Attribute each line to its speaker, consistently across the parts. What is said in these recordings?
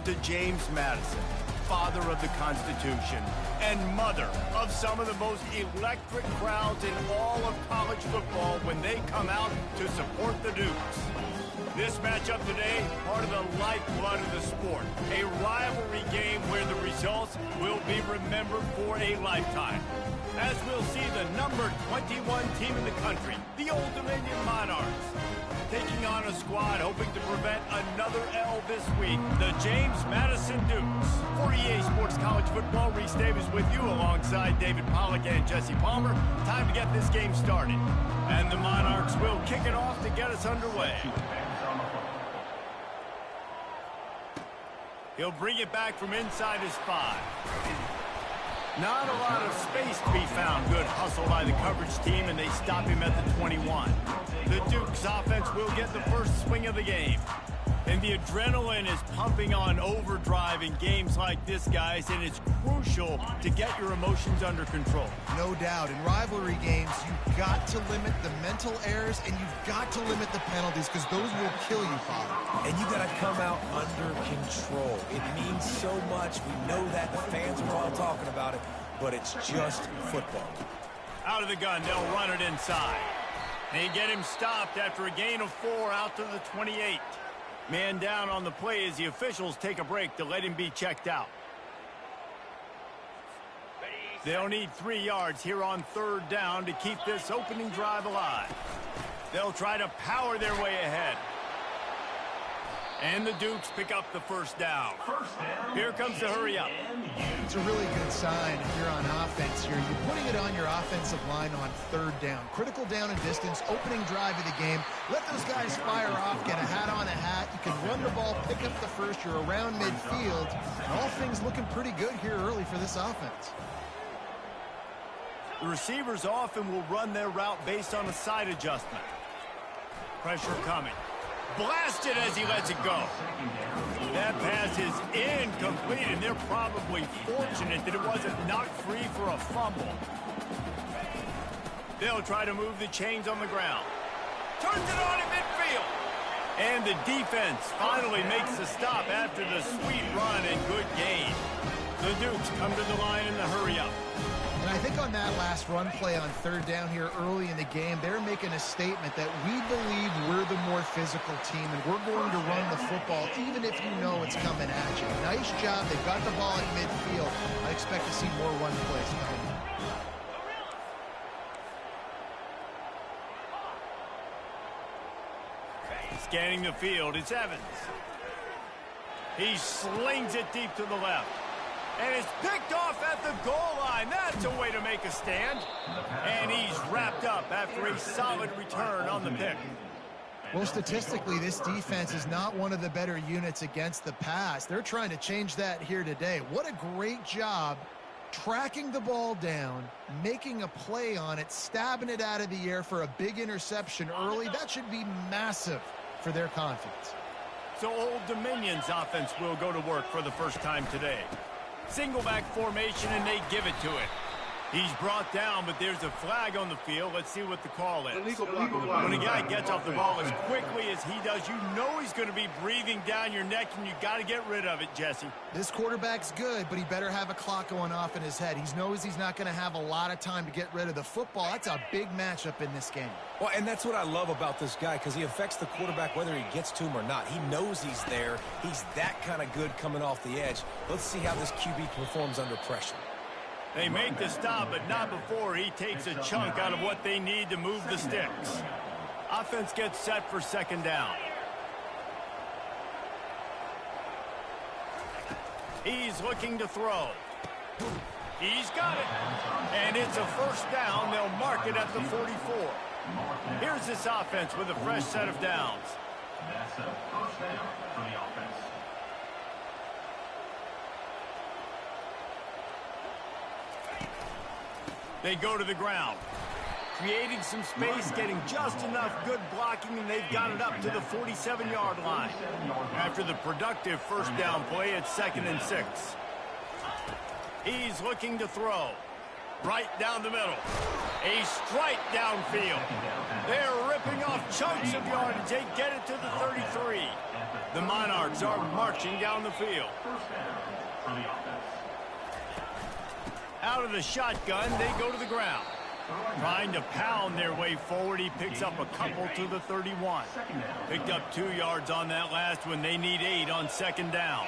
Speaker 1: to James Madison, father of the Constitution and mother of some of the most electric crowds in all of college football when they come out to support the Dukes. This matchup today, part of the lifeblood of the sport, a rivalry game where the results will be remembered for a lifetime. As we'll see the number 21 team in the country, the Old Dominion Monarchs, taking on a squad hoping to prevent another L this week, the James Madison Dukes. For EA Sports College Football, Reese Davis with you alongside David Pollack and Jesse Palmer. Time to get this game started. And the Monarchs will kick it off to get us underway. He'll bring it back from inside his 5. Not a lot of space to be found. Good hustle by the coverage team, and they stop him at the 21. The Dukes offense will get the first swing of the game. And the adrenaline is pumping on overdrive in games like this, guys, and it's crucial to get your emotions under control.
Speaker 2: No doubt. In rivalry games, you've got to limit the mental errors, and you've got to limit the penalties, because those will kill you, Father.
Speaker 3: And you got to come out under control. It means so much. We know that. The fans are all talking about it, but it's just football.
Speaker 1: Out of the gun, they'll run it inside. They get him stopped after a gain of 4 out to the 28. Man down on the play as the officials take a break to let him be checked out. They'll need 3 yards here on 3rd down to keep this opening drive alive. They'll try to power their way ahead. And the Dukes pick up the first down. Here comes the hurry up.
Speaker 2: It's a really good sign if you're on offense here. You're putting it on your offensive line on 3rd down. Critical down and distance, opening drive of the game. Let those guys fire off, get a hat on a hat. You can run the ball, pick up the first. You're around midfield. And all things looking pretty good here early for this offense.
Speaker 1: The receivers often will run their route based on a side adjustment. Pressure coming. Blasted as he lets it go. That pass is incomplete, and they're probably fortunate that it wasn't knocked free for a fumble. They'll try to move the chains on the ground. Turns it on in midfield. And the defense finally makes the stop after the sweet run and good gain. The Dukes come to the line in the hurry-up.
Speaker 2: And I think on that last run play on 3rd down here early in the game, they're making a statement that we believe we're the more physical team, and we're going to run the football even if you know it's coming at you. Nice job. They've got the ball in midfield. I expect to see more run plays coming.
Speaker 1: Scanning the field, it's Evans. He slings it deep to the left. And it's picked off at the goal line. That's a way to make a stand. And he's wrapped up after a solid return on the pick.
Speaker 2: Well, statistically, this defense is not one of the better units against the pass. They're trying to change that here today. What a great job tracking the ball down, making a play on it, stabbing it out of the air for a big interception early. That should be massive for their confidence.
Speaker 1: So Old Dominion's offense will go to work for the first time today. Single back formation, and they give it to it. He's brought down, but there's a flag on the field. Let's see what the call is. When a guy gets off the ball as quickly as he does, you know he's going to be breathing down your neck, and you got to get rid of it, Jesse.
Speaker 2: This quarterback's good, but he better have a clock going off in his head. He knows he's not going to have a lot of time to get rid of the football. That's a big matchup in this game.
Speaker 3: Well, and that's what I love about this guy, because he affects the quarterback whether he gets to him or not. He knows he's there. He's that kind of good coming off the edge. Let's see how this QB performs under pressure.
Speaker 1: They make the stop, but not before he takes a chunk out of what they need to move the sticks. Offense gets set for 2nd down. He's looking to throw. He's got it. And it's a 1st down. They'll mark it at the 44. Here's this offense with a fresh set of downs.
Speaker 4: That's a 1st down for the offense.
Speaker 1: They go to the ground, creating some space, getting just enough good blocking, and they've got it up to the 47-yard line. After the productive 1st down play, it's 2nd and 6. He's looking to throw. Right down the middle. A strike downfield. They're ripping off chunks of yardage. They get it to the 33. The Monarchs are marching down the field.
Speaker 4: First down for the offense.
Speaker 1: Out of the shotgun, they go to the ground. Trying to pound their way forward, he picks up a couple to the 31. Picked up 2 yards on that last one. They need 8 on second down.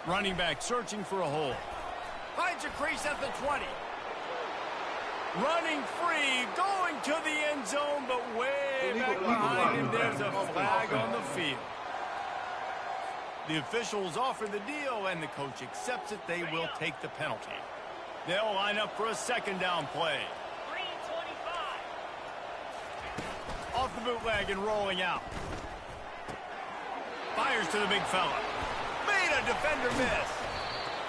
Speaker 1: Running back searching for a hole. Finds a crease at the 20. Running free, going to the end zone, but way back behind him, there's a flag on the field. The officials offer the deal, and the coach accepts it. They will take the penalty. They'll line up for a second down play. 3:25. Off the bootleg and rolling out. Fires to the big fella. Made a defender miss.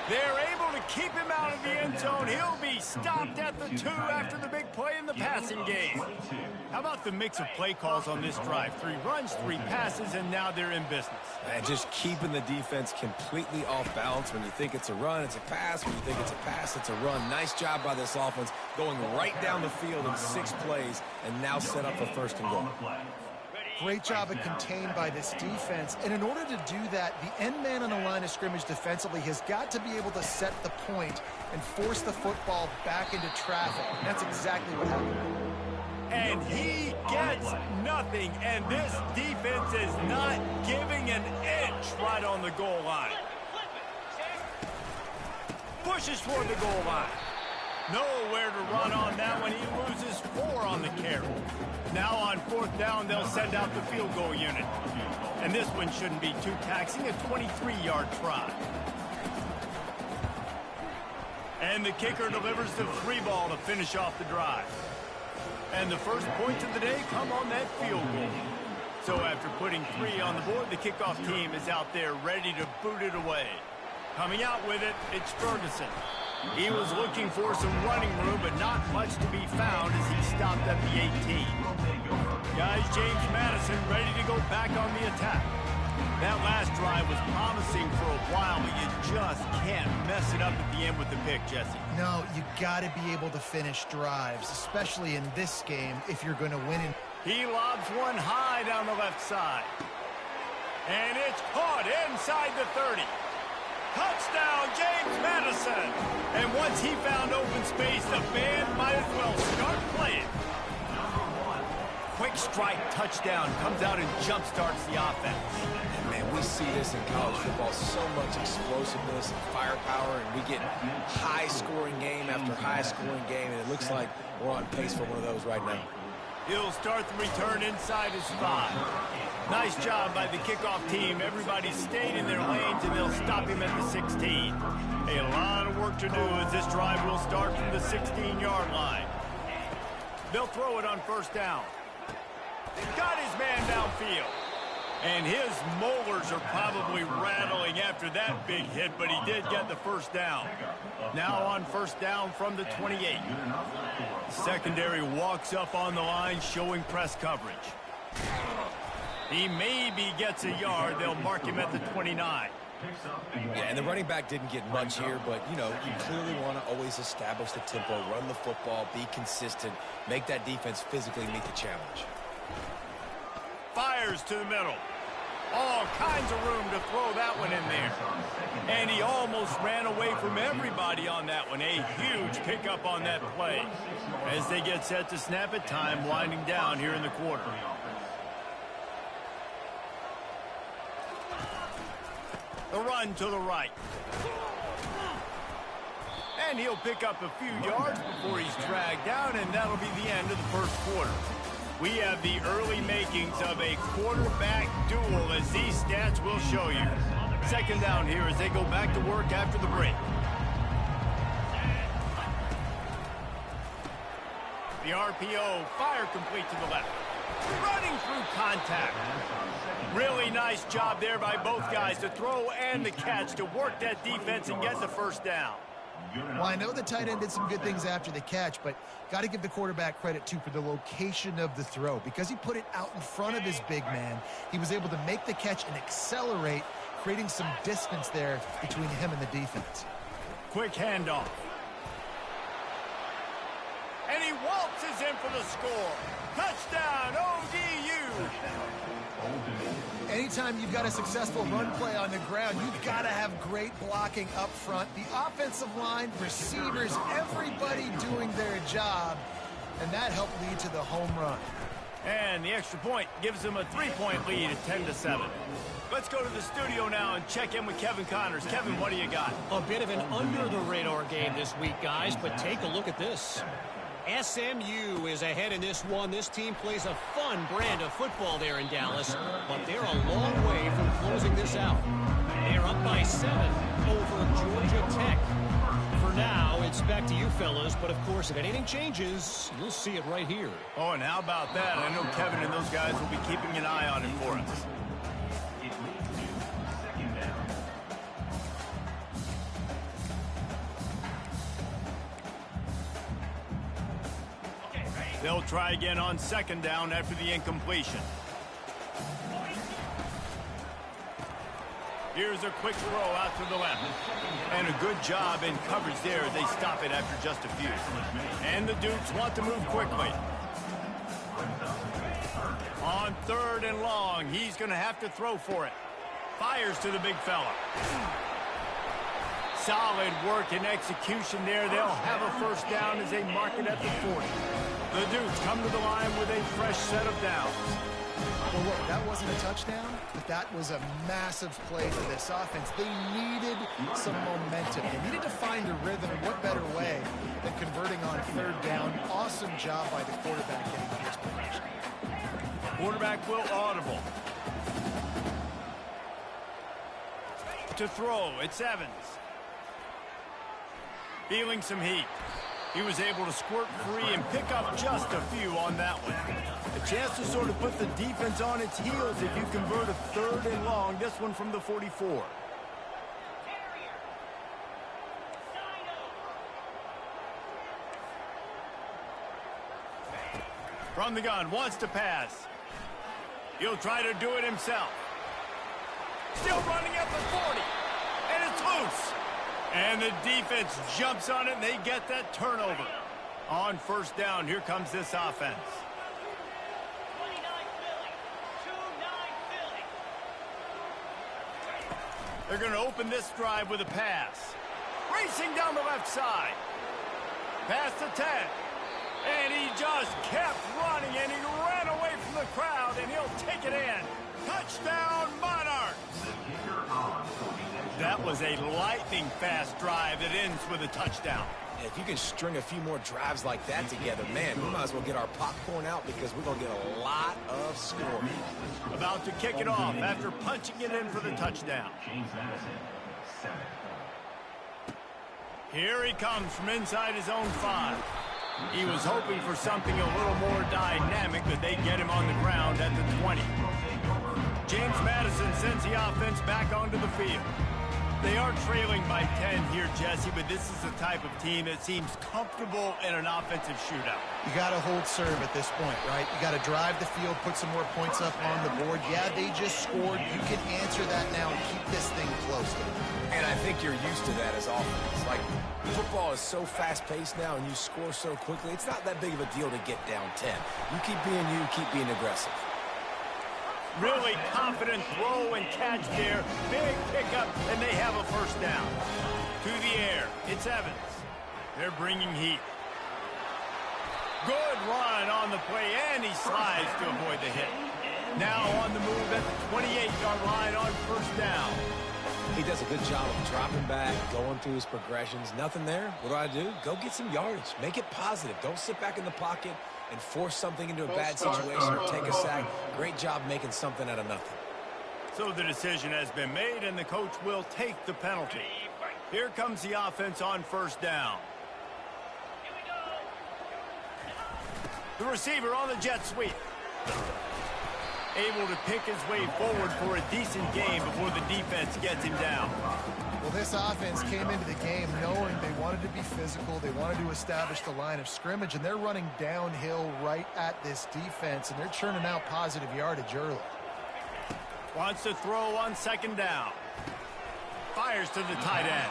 Speaker 1: They're able to keep him out of the end zone. He'll be stopped at the 2 after the big play in the passing game. How about the mix of play calls on this drive? 3 runs, 3 passes, and now they're in business.
Speaker 3: And just keeping the defense completely off balance. When you think it's a run, it's a pass. When you think it's a pass, it's a run. Nice job by this offense going right down the field in 6 plays and now set up for first and goal.
Speaker 2: Great job of contained by this defense. And in order to do that, the end man on the line of scrimmage defensively has got to be able to set the point and force the football back into traffic. And that's exactly what happened.
Speaker 1: And he gets nothing. And this defense is not giving an inch right on the goal line. Pushes toward the goal line. Nowhere to run on that one. He loses 4 on the carry. Now on 4th down, they'll send out the field goal unit. And this one shouldn't be too taxing, a 23-yard try. And the kicker delivers the free ball to finish off the drive. And the first points of the day come on that field goal. So after putting 3 on the board, the kickoff team is out there ready to boot it away. Coming out with it, it's Ferguson. He was looking for some running room, but not much to be found as he stopped at the 18. Guys, James Madison ready to go back on the attack. That last drive was promising for a while, but you just can't mess it up at the end with the pick, Jesse.
Speaker 2: No, you got to be able to finish drives, especially in this game if you're going to win it.
Speaker 1: He lobs one high down the left side. And it's caught inside the 30. Touchdown, James Madison. And once he found open space, the band might as well start playing. Quick strike touchdown comes out and jump-starts the offense.
Speaker 3: And man, we see this in college football, so much explosiveness and firepower, and we get high-scoring game after high-scoring game, and it looks like we're on pace for one of those right now.
Speaker 1: He'll start the return inside his 5. Nice job by the kickoff team. Everybody stayed in their lanes, and they'll stop him at the 16. A lot of work to do as this drive will start from the 16-yard line. They'll throw it on 1st down. Got his man downfield. And his molars are probably rattling after that big hit, but he did get the 1st down. Now on 1st down from the 28. Secondary walks up on the line, showing press coverage. He maybe gets a yard. They'll mark him at the 29.
Speaker 3: Yeah, and the running back didn't get much here, but, you know, you clearly want to always establish the tempo, run the football, be consistent, make that defense physically meet the challenge.
Speaker 1: Fires to the middle. All kinds of room to throw that one in there. And he almost ran away from everybody on that one. A huge pickup on that play. As they get set to snap it, time winding down here in the quarter. The run to the right. And he'll pick up a few yards before he's dragged down, and that'll be the end of the first quarter. We have the early makings of a quarterback duel, as these stats will show you. Second down here as they go back to work after the break. The RPO, fire complete to the left. Running through contact. Really nice job there by both guys to throw and the catch to work that defense and get the 1st down.
Speaker 2: Well, I know the tight end did some good things after the catch, but got to give the quarterback credit, too, for the location of the throw. Because he put it out in front of his big man, he was able to make the catch and accelerate, creating some distance there between him and the defense.
Speaker 1: Quick handoff. And he waltzes in for the score. Touchdown, ODU.
Speaker 2: Anytime you've got a successful run play on the ground, you've got to have great blocking up front. The offensive line, receivers, everybody doing their job, and that helped lead to the home run.
Speaker 1: And the extra point gives them a 3-point lead at 10-7. Let's go to the studio now and check in with Kevin Connors. Kevin, what do you got?
Speaker 5: A bit of an under-the-radar game this week, guys, but take a look at this. SMU is ahead in this one. This team plays a fun brand of football there in Dallas, but they're a long way from closing this out. They're up by 7 over Georgia Tech. For now, it's back to you fellas, but of course, if anything changes, you'll see it right here.
Speaker 1: Oh, and how about that? I know Kevin and those guys will be keeping an eye on it for us. They'll try again on 2nd down after the incompletion. Here's a quick throw out to the left. And a good job in coverage there. They stop it after just a few. And the Dukes want to move quickly. On 3rd and long, he's going to have to throw for it. Fires to the big fella. Solid work and execution there. They'll have a 1st down as they mark it at the 40. The Dukes come to the line with a fresh set of downs.
Speaker 2: Well, look, that wasn't a touchdown, but that was a massive play for this offense. They needed some momentum. They needed to find a rhythm, and what better way than converting on 3rd down. Awesome job by the quarterback getting to this position.
Speaker 1: Quarterback will audible. To throw, it's Evans. Feeling some heat. He was able to squirt free and pick up just a few on that one. A chance to sort of put the defense on its heels if you convert a 3rd and long, this one from the 44. From the gun, wants to pass. He'll try to do it himself. Still running at the 40, and it's loose. And the defense jumps on it, and they get that turnover. On 1st down, here comes this offense. They're going to open this drive with a pass. Racing down the left side. Pass to 10. And he just kept running, and he ran away from the crowd, and he'll take it in. Touchdown, Monarchs! That was a lightning-fast drive that ends with a touchdown.
Speaker 3: If you can string a few more drives like that together, man, we might as well get our popcorn out because we're going to get a lot of scoring.
Speaker 1: About to kick it off after punching it in for the touchdown. Here he comes from inside his own 5. He was hoping for something a little more dynamic, but they get him on the ground at the 20. James Madison sends the offense back onto the field. They are trailing by 10 here, Jesse, but this is the type of team that seems comfortable in an offensive shootout.
Speaker 2: You got to hold serve at this point, right? You got to drive the field, put some more points up on the board. Yeah, they just scored. You can answer that now and keep this thing close.
Speaker 3: And I think you're used to that as offense. Like, football is so fast-paced now and you score so quickly, it's not that big of a deal to get down 10. You keep being aggressive.
Speaker 1: Really confident throw and catch there. Big pickup, and they have a 1st down. To the air, it's Evans. They're bringing heat. Good run on the play, and he slides to avoid the hit. Now on the move at the 28-yard line on 1st down.
Speaker 3: He does a good job of dropping back, going through his progressions. Nothing there. What do? Go get some yardage. Make it positive. Don't sit back in the pocket and force something into a bad situation or take a sack. Great job making something out of nothing.
Speaker 1: So the decision has been made, and the coach will take the penalty. Here comes the offense on 1st down. The receiver on the jet sweep. Able to pick his way forward for a decent game before the defense gets him down.
Speaker 2: Well, this offense came into the game knowing they wanted to be physical. They wanted to establish the line of scrimmage, and they're running downhill right at this defense, and they're churning out positive yardage early.
Speaker 1: Wants to throw on 2nd down. Fires to the tight end.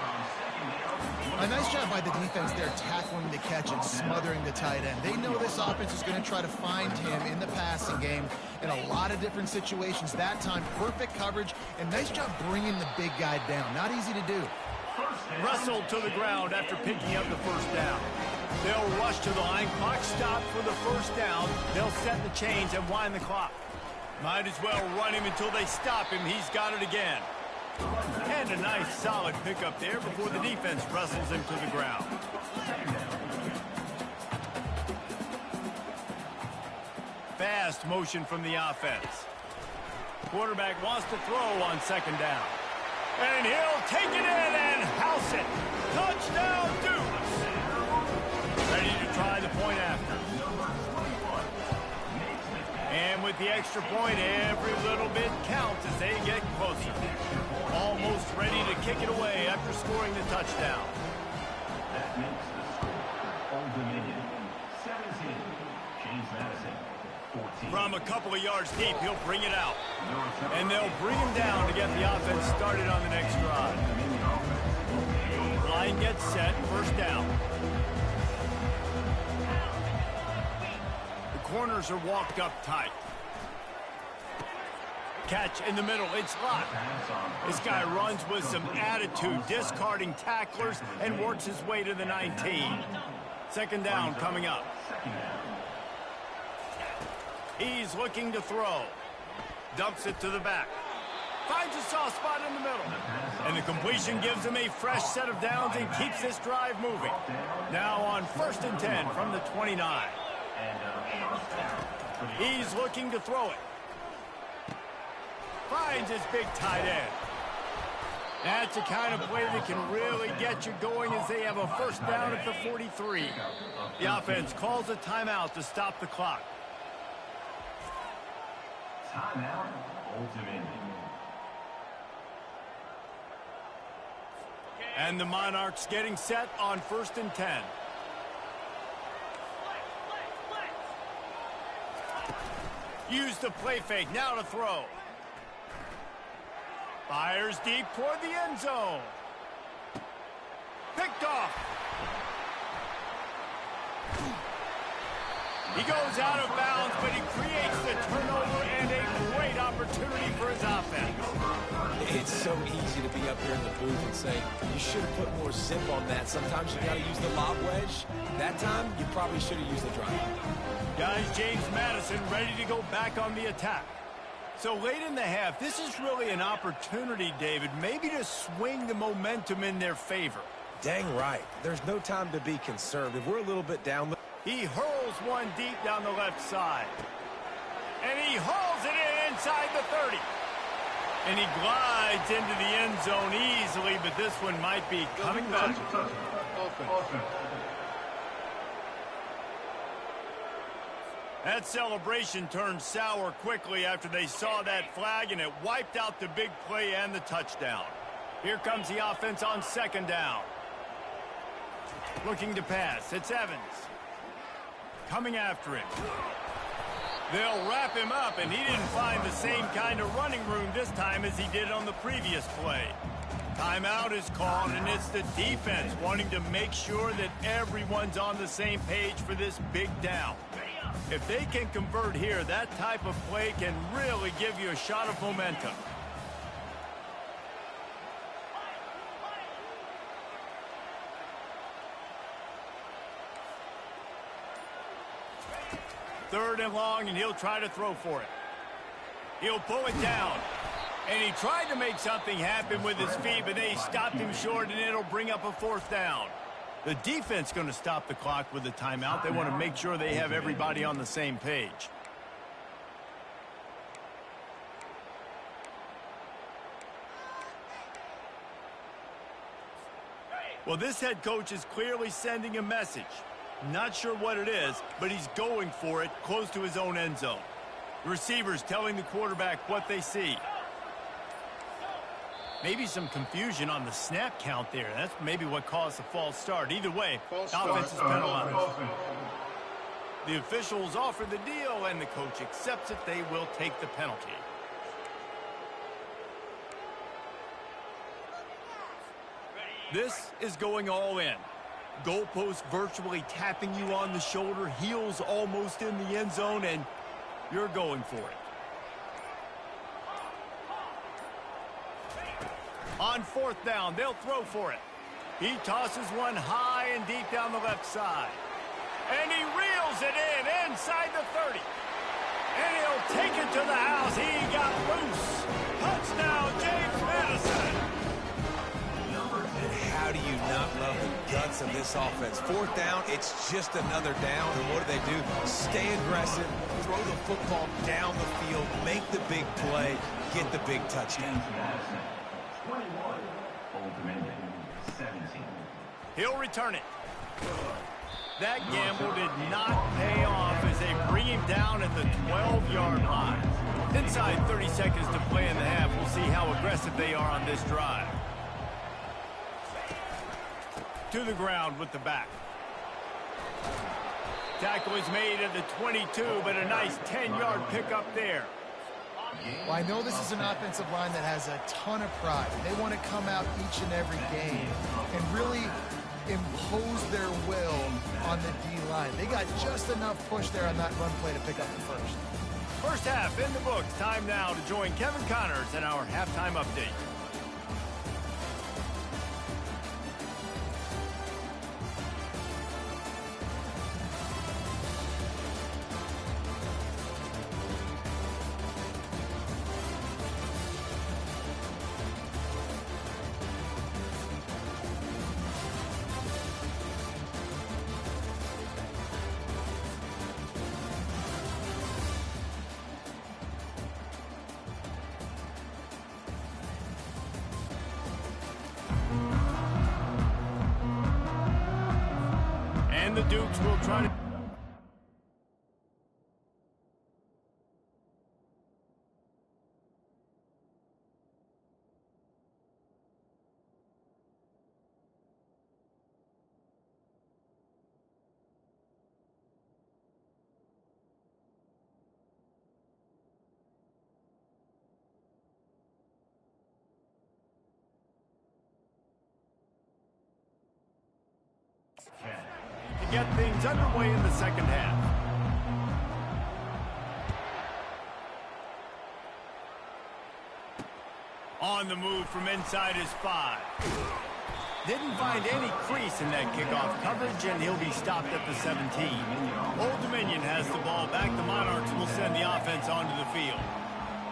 Speaker 2: A nice job by the defense there tackling the catch and smothering the tight end. They know this offense is going to try to find him in the passing game in a lot of different situations. That time, perfect coverage and nice job bringing the big guy down. Not easy to do.
Speaker 1: Russell to the ground after picking up the first down. They'll rush to the line. Clock stopped for the first down. They'll set the chains and wind the clock. Might as well run him until they stop him. He's got it again. And a nice solid pickup there before the defense wrestles him to the ground. Fast motion from the offense. Quarterback wants to throw on second down. And he'll take it in and house it. Touchdown, Dukes. Ready to try the point after. And with the extra point, every little bit counts as they get closer. Almost ready to kick it away after scoring the touchdown.
Speaker 4: That makes the score Old Dominion 17. James Madison 14.
Speaker 1: From a couple of yards deep, he'll bring it out. And they'll bring him down to get the offense started on the next drive. Line gets set, first down. The corners are walked up tight. Catch in the middle, it's locked. This guy runs with some attitude, discarding tacklers and works his way to the 19. Second down coming up. He's looking to throw. Dumps it to the back. Finds a soft spot in the middle. And the completion gives him a fresh set of downs and keeps this drive moving. Now on 1st and 10 from the 29. He's looking to throw it. Finds his big tight end. That's the kind of play that can really get you going as they have a first down at the 43. The offense calls a timeout to stop the clock.
Speaker 4: Timeout, Old Dominion.
Speaker 1: And the Monarchs getting set on 1st and 10. Use the play fake, now to throw. Fires deep toward the end zone. Picked off. He goes out of bounds, but he creates the turnover and a great opportunity for his offense.
Speaker 3: It's so easy to be up here in the booth and say, you should have put more zip on that. Sometimes you got to use the lob wedge. That time, you probably should have used the drive.
Speaker 1: Guys, James Madison ready to go back on the attack. So late in the half, this is really an opportunity, David, maybe to swing the momentum in their favor.
Speaker 3: Dang right. There's no time to be conservative. We're a little bit down.
Speaker 1: He hurls one deep down the left side. And he hauls it in inside the 30. And he glides into the end zone easily, but this one might be coming back. That celebration turned sour quickly after they saw that flag, and it wiped out the big play and the touchdown. Here comes the offense on second down. Looking to pass. It's Evans. Coming after him. They'll wrap him up, and he didn't find the same kind of running room this time as he did on the previous play. Timeout is called, and it's the defense wanting to make sure that everyone's on the same page for this big down. If they can convert here, that type of play can really give you a shot of momentum. Third and long, and he'll try to throw for it. He'll pull it down. And he tried to make something happen with his feet, but they stopped him short, and it'll bring up a fourth down. The defense going to stop the clock with a timeout. They want to make sure they have everybody on the same page. Well, this head coach is clearly sending a message. Not sure what it is, but he's going for it close to his own end zone. Receivers telling the quarterback what they see. Maybe some confusion on the snap count there. That's maybe what caused the false start. Either way, offense is penalized. The officials offer the deal, and the coach accepts it. They will take the penalty. This is going all in. Goalpost virtually tapping you on the shoulder, heels almost in the end zone, and you're going for it. On fourth down, they'll throw for it. He tosses one high and deep down the left side. And he reels it in inside the 30. And he'll take it to the house. He got loose. Touchdown, James Madison.
Speaker 3: And how do you not love the guts of this offense? Fourth down, it's just another down. And what do? Stay aggressive, throw the football down the field, make the big play, get the big touchdown.
Speaker 4: 21. Old Dominion, 17.
Speaker 1: He'll return it. That gamble did not pay off as they bring him down at the 12-yard line. Inside 30 seconds to play in the half. We'll see how aggressive they are on this drive. To the ground with the back. Tackle is made at the 22, but a nice 10-yard pickup there.
Speaker 2: Well, I know this is an offensive line that has a ton of pride. They want to come out each and every game and really impose their will on the D-line. They got just enough push there on that run play to pick up the first.
Speaker 1: First half in the books. Time now to join Kevin Connors in our halftime update. The Dukes will try to... to get things underway in the second half. On the move from inside his 5. Didn't find any crease in that kickoff coverage, and he'll be stopped at the 17. Old Dominion has the ball back. The Monarchs will send the offense onto the field.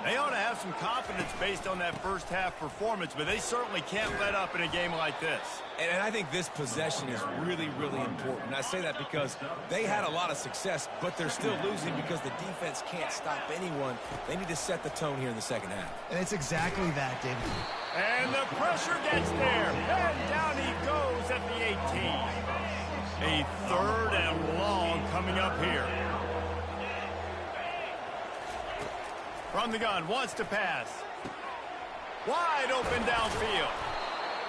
Speaker 1: They ought to have some confidence based on that first half performance, but they certainly can't let up in a game like this.
Speaker 3: And I think this possession is really, really important. I say that because they had a lot of success, but they're still losing because the defense can't stop anyone. They need to set the tone here in the second half.
Speaker 2: And it's exactly that, David.
Speaker 1: And the pressure gets there. And down he goes at the 18. A third and long coming up here. From the gun, wants to pass. Wide open downfield.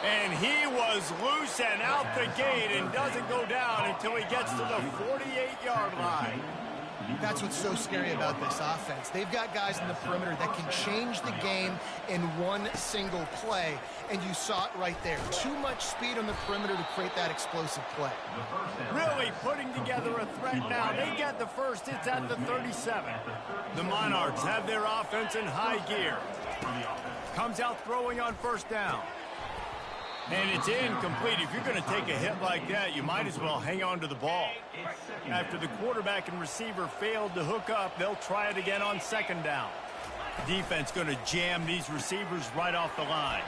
Speaker 1: And he was loose and out the gate and doesn't go down until he gets to the 48-yard line.
Speaker 2: That's what's so scary about this offense. They've got guys in the perimeter that can change the game in one single play, and you saw it right there. Too much speed on the perimeter to create that explosive play.
Speaker 1: Really putting together a threat now. They get the first. It's at the 37. The Monarchs have their offense in high gear. Comes out throwing on first down. And it's incomplete. If you're going to take a hit like that, you might as well hang on to the ball. After the quarterback and receiver failed to hook up, they'll try it again on second down. Defense going to jam these receivers right off the line.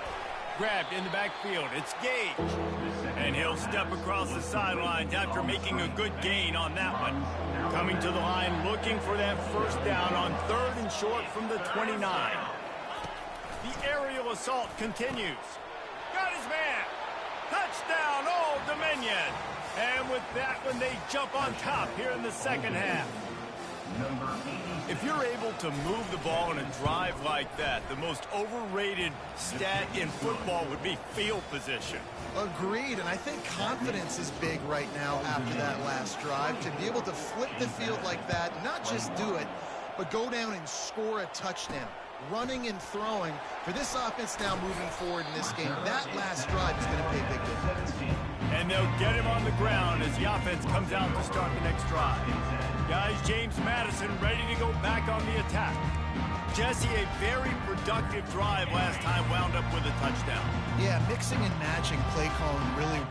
Speaker 1: Grabbed in the backfield. It's Gage. And he'll step across the sidelines after making a good gain on that one. Coming to the line, looking for that first down on third and short from the 29. The aerial assault continues. Got his man. Touchdown, Old Dominion. And with that one, they jump on top here in the second half. If you're able to move the ball in a drive like that, the most overrated stat in football would be field position.
Speaker 2: Agreed, and I think confidence is big right now after that last drive. To be able to flip the field like that, not just do it, but go down and score a touchdown. running and throwing. For this offense now moving forward in this game, that last drive is going to pay big dividends.
Speaker 1: And they'll get him on the ground as the offense comes out to start the next drive. Guys, James Madison ready to go back on the attack. Jesse, a very productive drive last time, wound up with a touchdown.
Speaker 2: Yeah, mixing and matching play calling really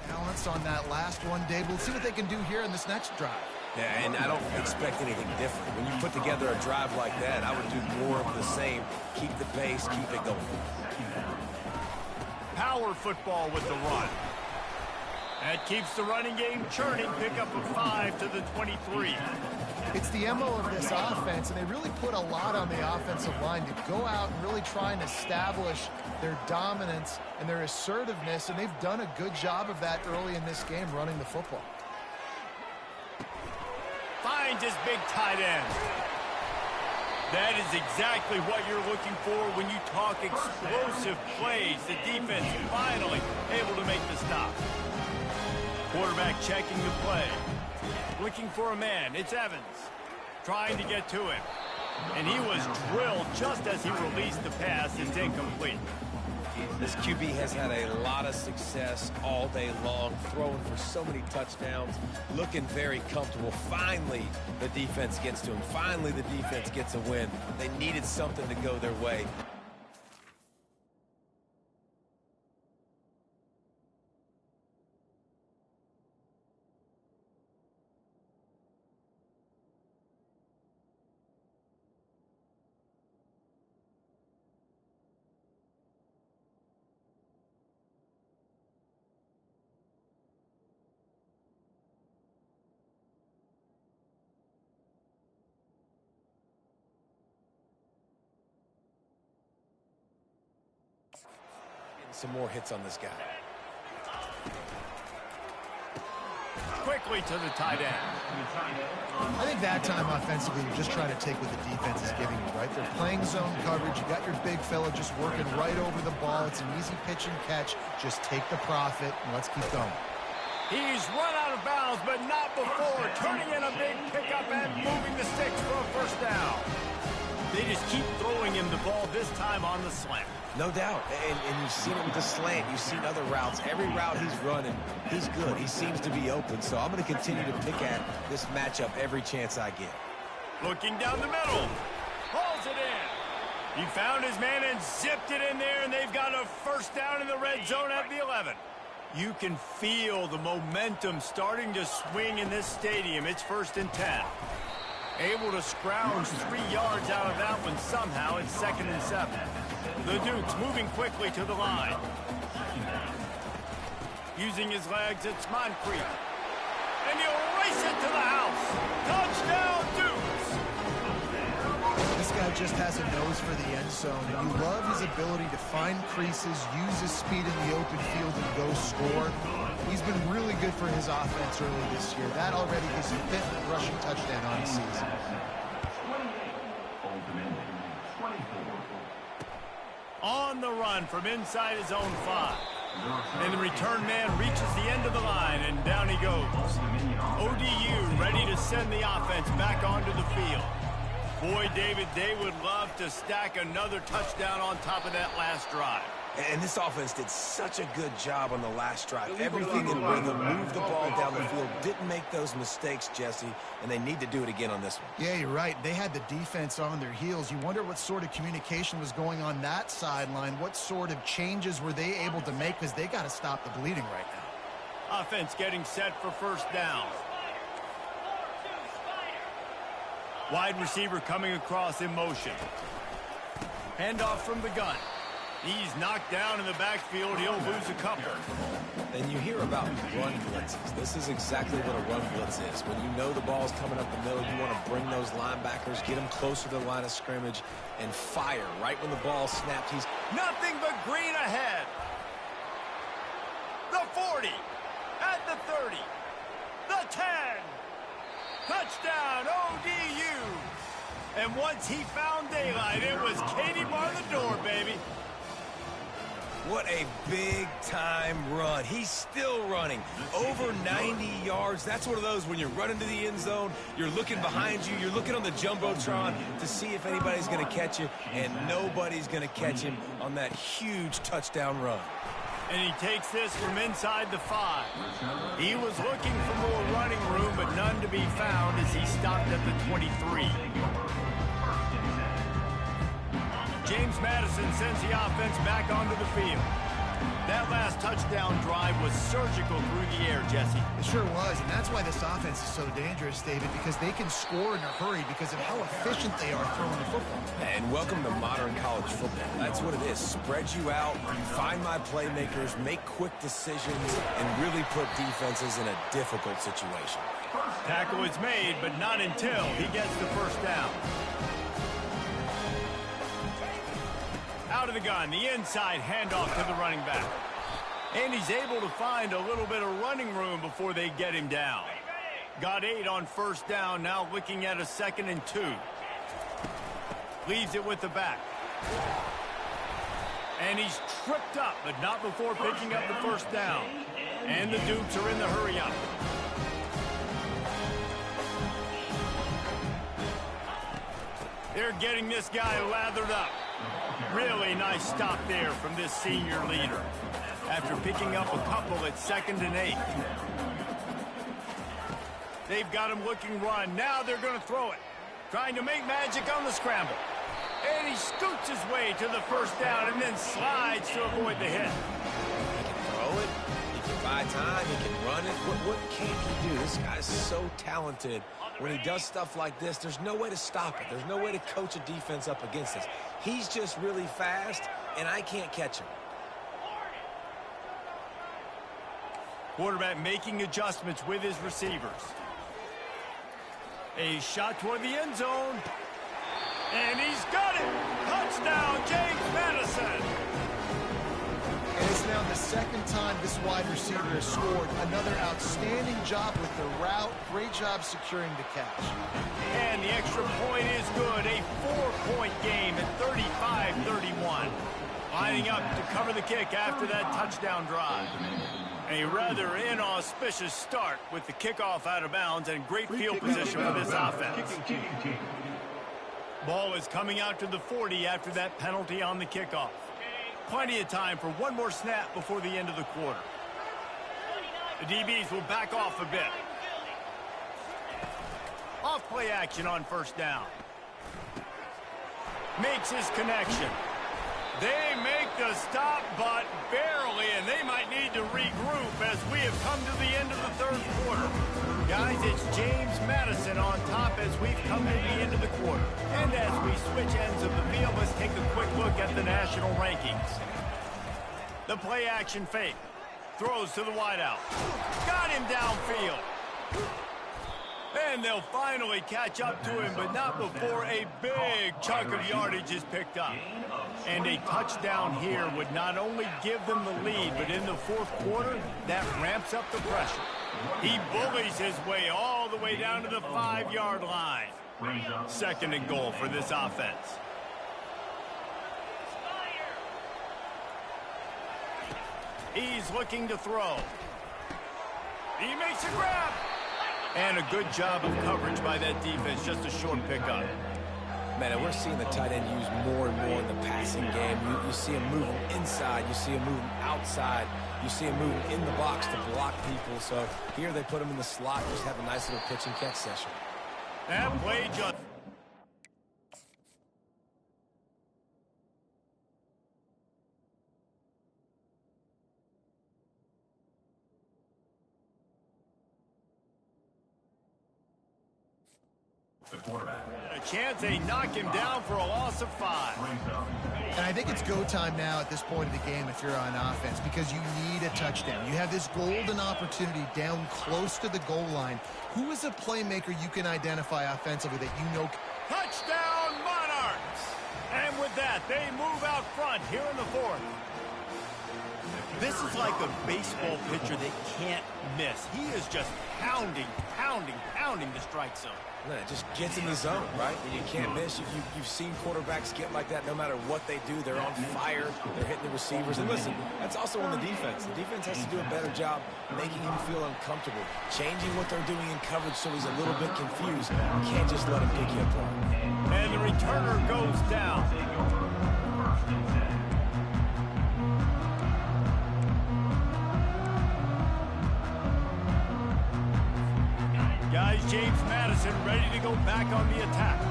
Speaker 2: balanced on that last one, Dave. We'll see what they can do here in this next drive.
Speaker 3: Yeah, and I don't expect anything different. When you put together a drive like that, I would do more of the same. Keep the pace, keep it going.
Speaker 1: Power football with the run. That keeps the running game churning. Pick up a 5 to the 23.
Speaker 2: It's the MO of this offense, and they really put a lot on the offensive line to go out and really try and establish their dominance and their assertiveness, and they've done a good job of that early in this game running the football.
Speaker 1: Finds his big tight end. That is exactly what you're looking for when you talk explosive plays. The defense finally able to make the stop. Quarterback checking the play. Looking for a man. It's Evans. Trying to get to him. And he was drilled just as he released the pass. It's incomplete.
Speaker 3: This QB has had a lot of success all day long, throwing for so many touchdowns, looking very comfortable. Finally, the defense gets to him. Finally, the defense gets a win. They needed something to go their way. Some more hits on this guy.
Speaker 1: Quickly to the tight end.
Speaker 2: I think that time offensively, you're just trying to take what the defense is giving you, right? They're playing zone coverage. You got your big fella just working right over the ball. It's an easy pitch and catch. Just take the profit, and let's keep going.
Speaker 1: He's run out of bounds, but not before. Turning in a big pickup and moving the sticks for a first down. They just keep throwing him the ball, this time on the slant.
Speaker 3: No doubt, and you've seen it with the slant. You've seen other routes. Every route he's running, he's good. He seems to be open, so I'm going to continue to pick at this matchup every chance I get.
Speaker 1: Looking down the middle. Hauls it in. He found his man and zipped it in there, and they've got a first down in the red zone at the 11. You can feel the momentum starting to swing in this stadium. It's 1st and 10. Able to scrounge 3 yards out of that one somehow. It's 2nd and 7. The Dukes moving quickly to the line. Using his legs, it's Moncrief. And he'll race it to the house. Touchdown, Dukes!
Speaker 2: This guy just has a nose for the end zone, and you love his ability to find creases, use his speed in the open field, and go score. He's been really good for his offense early this year. That already is his 5th rushing touchdown on the season.
Speaker 1: On the run from inside his own 5. And the return man reaches the end of the line, and down he goes. ODU ready to send the offense back onto the field. Boy, David, they would love to stack another touchdown on top of that last drive.
Speaker 3: And this offense did such a good job on the last drive. Everything in rhythm, moved the ball down the field, didn't make those mistakes, Jesse, and they need to do it again on this one.
Speaker 2: Yeah, you're right. They had the defense on their heels. You wonder what sort of communication was going on that sideline. What sort of changes were they able to make, because they got to stop the bleeding right now.
Speaker 1: Offense getting set for first down. Wide receiver coming across in motion. Handoff from the gun. He's knocked down in the backfield. He'll lose a couple.
Speaker 3: And you hear about run blitzes. This is exactly what a run blitz is. When you know the ball's coming up the middle, you want to bring those linebackers, get them closer to the line of scrimmage, and fire right when the ball snaps. He's
Speaker 1: nothing but green ahead. The 40, at the 30, the 10. Touchdown, ODU. And once he found daylight, it was Katie bar the door, baby.
Speaker 3: What a big-time run. He's still running. Over 90 yards. That's one of those when you're running to the end zone, you're looking behind you, you're looking on the Jumbotron to see if anybody's going to catch you, and nobody's going to catch him on that huge touchdown run.
Speaker 1: And he takes this from inside the 5. He was looking for more running room, but none to be found as he stopped at the 23. James Madison sends the offense back onto the field. That last touchdown drive was surgical through the air, Jesse.
Speaker 2: It sure was, and that's why this offense is so dangerous, David, because they can score in a hurry because of how efficient they are throwing the football.
Speaker 3: And welcome to modern college football. That's what it is. Spread you out, find my playmakers, make quick decisions, and really put defenses in a difficult situation.
Speaker 1: Tackle is made, but not until he gets the first down. Out of the gun, the inside handoff to the running back. And he's able to find a little bit of running room before they get him down. Got 8 on first down, now looking at a 2nd and 2. Leaves it with the back. And he's tripped up, but not before picking up the first down. And the Dukes are in the hurry up. They're getting this guy lathered up. Really nice stop there from this senior leader. After picking up a couple at 2nd and 8. They've got him looking run. Now they're going to throw it. Trying to make magic on the scramble. And he scoots his way to the first down and then slides to avoid the hit.
Speaker 3: He can throw it. He can buy time. He can run it. What can't he do? This guy's so talented. When he does stuff like this, there's no way to stop it. There's no way to coach a defense up against this. He's just really fast, and I can't catch him.
Speaker 1: Quarterback making adjustments with his receivers. A shot toward the end zone. And he's got it! Touchdown, James Madison!
Speaker 2: And it's now the 2nd time this wide receiver has scored. Another outstanding job with the route. Great job securing the catch.
Speaker 1: And the extra point is good. A 4-point game at 35-31. Lining up to cover the kick after that touchdown drive. A rather inauspicious start with the kickoff out of bounds and great field position for this offense. Ball is coming out to the 40 after that penalty on the kickoff. Plenty of time for one more snap before the end of the quarter. The DBs will back off a bit. Off play action on first down. Makes his connection. They make the stop, but barely, and they might need to regroup as we have come to the end of the 3rd quarter. Guys, it's James Madison on top as we've come to the end of the quarter. And as we switch ends of the field, let's take a quick look at the national rankings. The play action fake. Throws to the wideout. Got him downfield. And they'll finally catch up to him, but not before a big chunk of yardage is picked up. And a touchdown here would not only give them the lead, but in the 4th quarter, that ramps up the pressure. He bullies his way all the way down to the 5-yard line. 2nd and goal for this offense. He's looking to throw. He makes a grab. And a good job of coverage by that defense, just a short pickup.
Speaker 3: Man, and we're seeing the tight end used more and more in the passing game. You see him moving inside. You see him moving outside. You see him moving in the box to block people. So here they put him in the slot, just have a nice little pitch and catch session.
Speaker 1: That play just...
Speaker 4: The quarterback.
Speaker 1: A chance they knock him down for a loss of 5.
Speaker 2: And I think it's go time now at this point of the game if you're on offense because you need a touchdown. You have this golden opportunity down close to the goal line. Who is a playmaker you can identify offensively that you know?
Speaker 1: Touchdown, Monarchs! And with that, they move out front here in the 4th. This is like a baseball pitcher they can't miss. He is just pounding the strike zone.
Speaker 3: No, it just gets in the zone, right? And you can't miss. You've seen quarterbacks get like that no matter what they do. They're on fire. They're hitting the receivers. And listen, that's also on the defense. The defense has to do a better job making him feel uncomfortable, changing what they're doing in coverage so he's a little bit confused. You can't just let him pick you apart.
Speaker 1: And the returner goes down. Guys, James Madison ready to go back on the attack.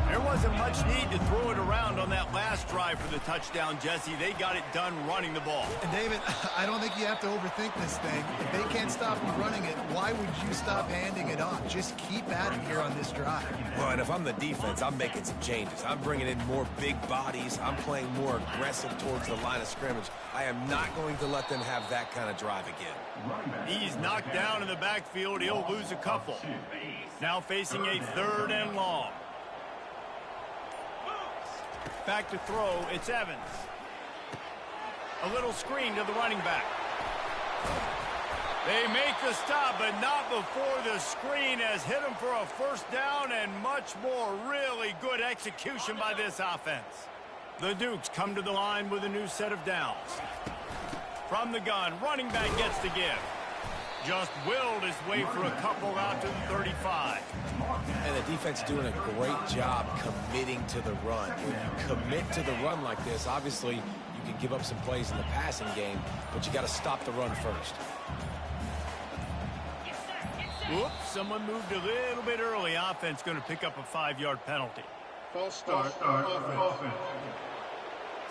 Speaker 1: There wasn't much need to throw it around on that last drive for the touchdown, Jesse. They got it done running the ball.
Speaker 2: And David, I don't think you have to overthink this thing. If they can't stop you running it, why would you stop handing it off? Just keep at it here on this drive.
Speaker 3: Well, and if I'm the defense, I'm making some changes. I'm bringing in more big bodies. I'm playing more aggressive towards the line of scrimmage. I am not going to let them have that kind of drive again.
Speaker 1: He's knocked down in the backfield. He'll lose a couple. Now facing a 3rd and long. Back to throw, it's Evans. A little screen to the running back. They make the stop, but not before the screen has hit him for a 1st down and much more. Really good execution by this offense. The Dukes come to the line with a new set of downs. From the gun, running back gets the give. Just willed his way for a couple out to the 35.
Speaker 3: And the defense doing a great job committing to the run. When you commit to the run like this, obviously you can give up some plays in the passing game, but you got to stop the run first.
Speaker 1: Whoops, someone moved a little bit early. Offense going to pick up a 5-yard penalty.
Speaker 6: False start, offense.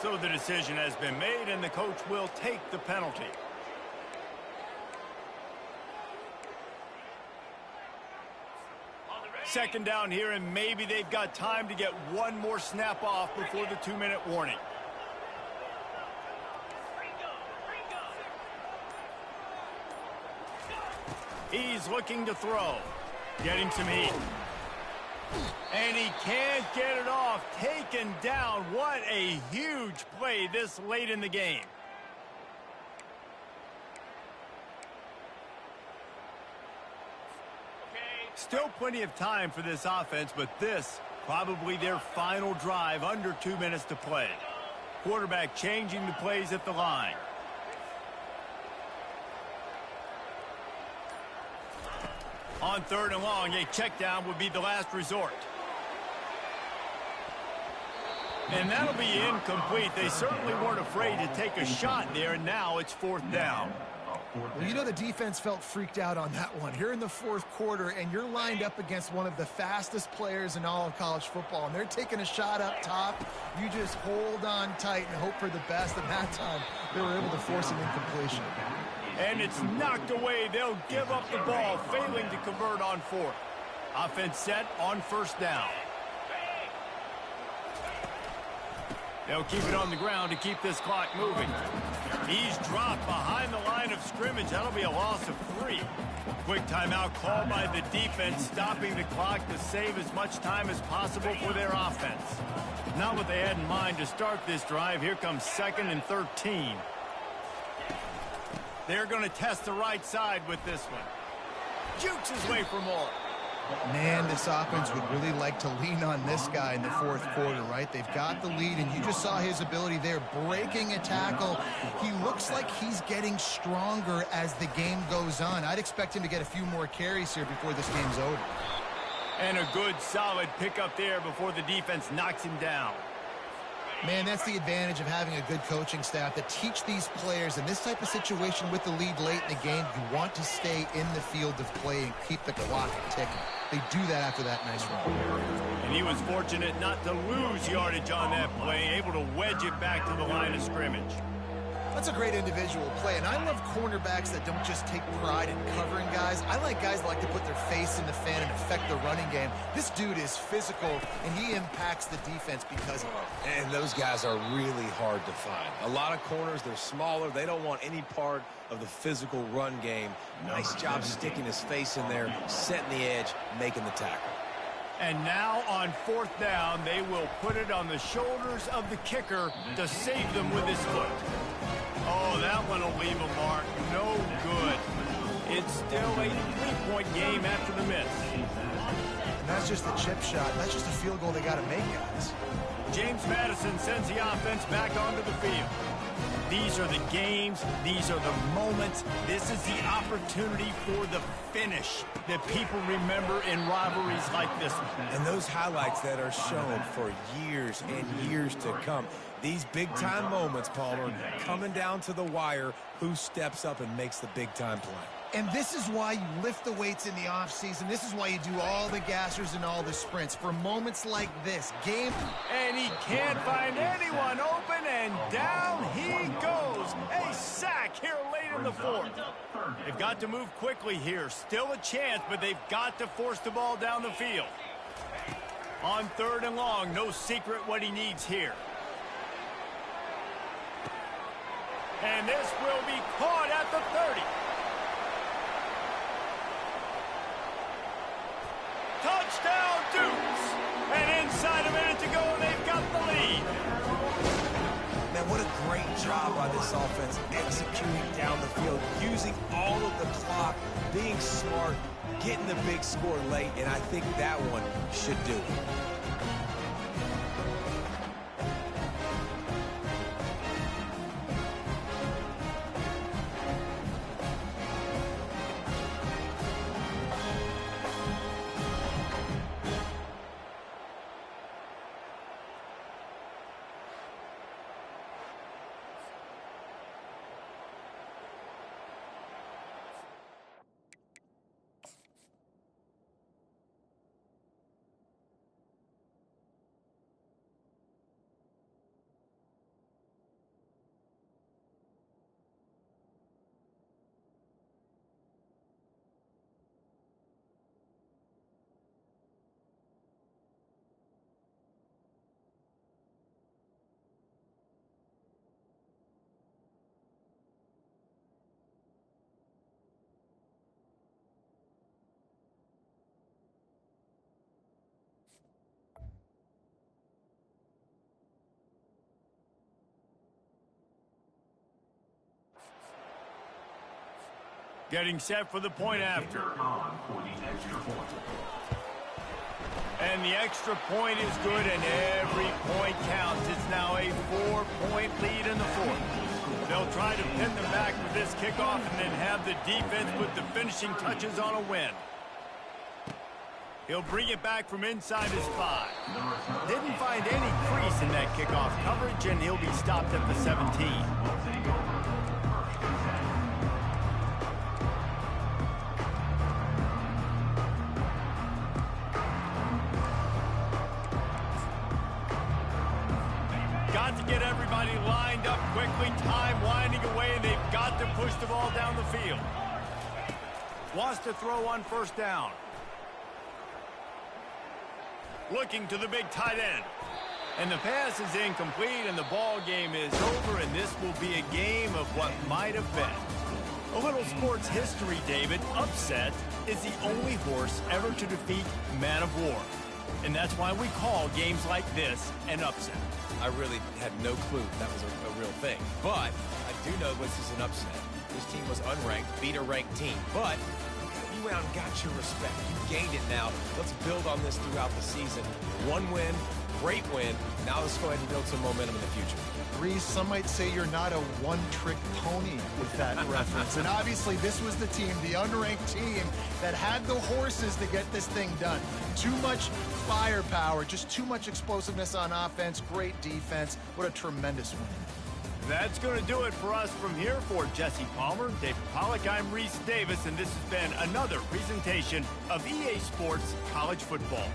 Speaker 1: So the decision has been made, and the coach will take the penalty. Second down here, and maybe they've got time to get one more snap off before the 2-minute warning. He's looking to throw. Getting some heat. And he can't get it off. Taken down. What a huge play this late in the game. Still plenty of time for this offense, but this probably their final drive, under 2 minutes to play. Quarterback changing the plays at the line. On 3rd and long, a check down would be the last resort. And that'll be incomplete. They certainly weren't afraid to take a shot there, and now it's 4th down.
Speaker 2: Well, you know the defense felt freaked out on that one. You're in the 4th quarter, and you're lined up against one of the fastest players in all of college football, and they're taking a shot up top. You just hold on tight and hope for the best, and that time they were able to force an incompletion.
Speaker 1: And it's knocked away. They'll give up the ball, failing to convert on 4th. Offense set on 1st down. They'll keep it on the ground to keep this clock moving. He's dropped behind the line of scrimmage. That'll be a loss of 3. Quick timeout called by the defense, stopping the clock to save as much time as possible for their offense. Not what they had in mind to start this drive. Here comes 2nd and 13. They're going to test the right side with this one. Jukes his way for more.
Speaker 2: Man, this offense would really like to lean on this guy in the 4th quarter, right? They've got the lead, and you just saw his ability there, breaking a tackle. He looks like he's getting stronger as the game goes on. I'd expect him to get a few more carries here before this game's over.
Speaker 1: And a good, solid pickup there before the defense knocks him down.
Speaker 2: Man, that's the advantage of having a good coaching staff that teach these players in this type of situation with the lead late in the game. You want to stay in the field of play and keep the clock ticking. They do that after that nice run.
Speaker 1: And he was fortunate not to lose yardage on that play, able to wedge it back to the line of scrimmage.
Speaker 2: That's a great individual play, and I love cornerbacks that don't just take pride in covering guys. I like guys that like to put their face in the fan and affect the running game. This dude is physical, and he impacts the defense because of it.
Speaker 3: And those guys are really hard to find. A lot of corners, they're smaller. They don't want any part of the physical run game. Nice job sticking his face in there, setting the edge, making the tackle.
Speaker 1: And now on 4th down, they will put it on the shoulders of the kicker to save them with his foot. Oh, that one will leave a mark. No good. It's still a 3-point game after the miss.
Speaker 2: That's just the chip shot. That's just a field goal they got to make, guys.
Speaker 1: James Madison sends the offense back onto the field. These are the games. These are the moments. This is the opportunity for the finish that people remember in rivalries like this one.
Speaker 3: And those highlights that are shown for years and years to come. These big-time moments, Palmer, coming down to the wire, who steps up and makes the big-time play.
Speaker 2: And this is why you lift the weights in the offseason. This is why you do all the gassers and all the sprints. For moments like this, game...
Speaker 1: And he can't find anyone open, and down he goes. A sack here late in the fourth. They've got to move quickly here. Still a chance, but they've got to force the ball down the field. On 3rd and long, no secret what he needs here. And this will be caught at the 30. Touchdown, Dukes! And inside a minute to go, they've got the lead.
Speaker 3: Man, what a great job by this offense executing down the field, using all of the clock, being smart, getting the big score late, and I think that one should do it.
Speaker 1: Getting set for the point after. And the extra point is good, and every point counts. It's now a 4-point lead in the fourth. They'll try to pin them back with this kickoff and then have the defense put the finishing touches on a win. He'll bring it back from inside his 5. Didn't find any crease in that kickoff coverage, and he'll be stopped at the 17. Got to get everybody lined up quickly, time winding away, and they've got to push the ball down the field. Wants to throw on 1st down. Looking to the big tight end. And the pass is incomplete, and the ball game is over, and this will be a game of what might have been. A little sports history, David. Upset is the only horse ever to defeat Man of War. And that's why we call games like this an upset.
Speaker 3: I really had no clue that was a real thing. But I do know this is an upset. This team was unranked, beat a ranked team. But you went out and got your respect. You gained it now. Let's build on this throughout the season. One win, great win. Now let's go ahead and build some momentum in the future.
Speaker 2: Reese, some might say you're not a one-trick pony with that reference. And obviously this was the team, the unranked team, that had the horses to get this thing done. Too much firepower, just too much explosiveness on offense, great defense. What a tremendous win.
Speaker 1: That's going to do it for us from here. For Jesse Palmer, David Pollack, I'm Reese Davis, and this has been another presentation of EA Sports College Football.